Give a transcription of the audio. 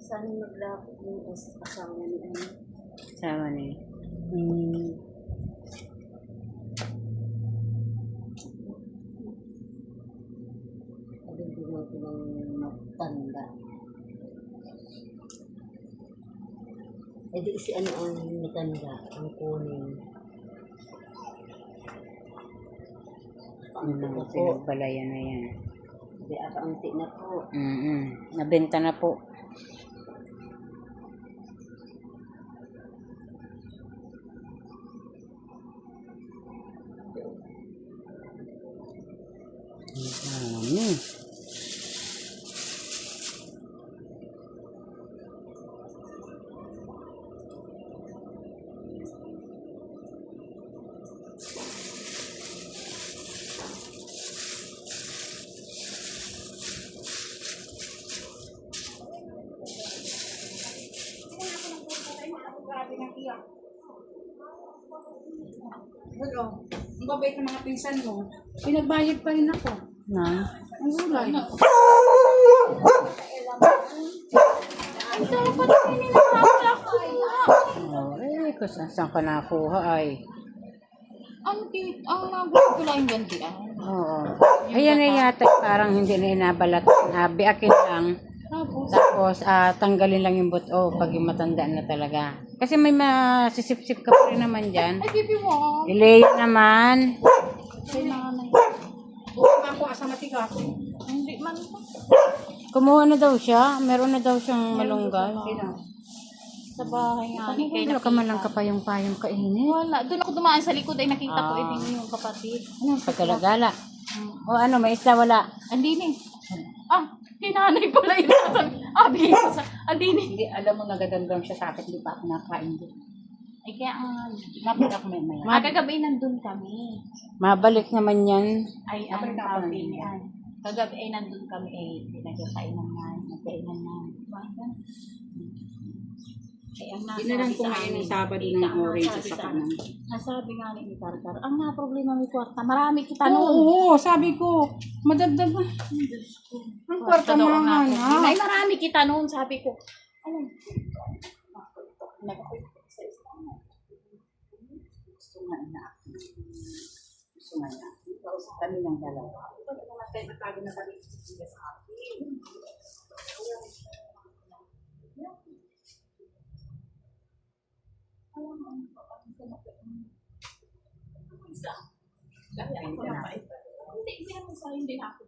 Sana maglapit yung asawa ni ano. Sama ni. Pabibigyan ko ng matanda. Eh di si ano ang matanda, ang kunin. Yung mga pinagbalayan na yan. Hindi akaunti na po. Nabenta na po. Dami. Hello. Ang babait ng mga pinsan mo. Pinagbayad pa rin ako. Na? Ang gulay. Kung saan ka nakuha ay. Ang nagulat ko lang yung gantian. Oo. Ayan na yata parang hindi na inabalat. Biakin lang. Tapos tanggalin lang yung buto pag yung matanda na talaga. Kasi may masisip-sip ka pa rin naman dyan. Ay, bibi mo. Ileo naman. Kailangan na yun. Buka ako asa matigas. Hindi man ito. Kumuha na daw siya. Meron na daw siyang malunggay. Sa bahay nga. Wala ka man lang kapayong-payong kainin. Wala. Doon ako dumaan sa likod ay nakita ko ito yung kapatid. Ano, pagkalagala. O ano, may isla wala. Andini. Hinanay pala yun. Bigay ko sa Andini. Hindi, alam mo, nagadamdam siya sa akin. Di pa ako nakain din. Ay kaya Mabalik ako may kagabi nandun kami. Mabalik naman yan. Ay, ang sabi niya. Kagabi ay nandun kami pinagkakainan na. Nagkainan na. Ay, ang Dinalan ko ngayon ng Sabado ng orange sa kanan. Nasabi nga ni Tartar, ang problema may kwarta. Marami kita noon. Oo, sabi ko, madagdag na. Ang kwarta daw mo ang nga natin. na. Ay, marami kita noon, sabi ko. Ano? Gusto nga na ako. Gusto nga na. Kausap kami ng dalawa. Natago na kami sa akin. Hindi ako sa hindi ako.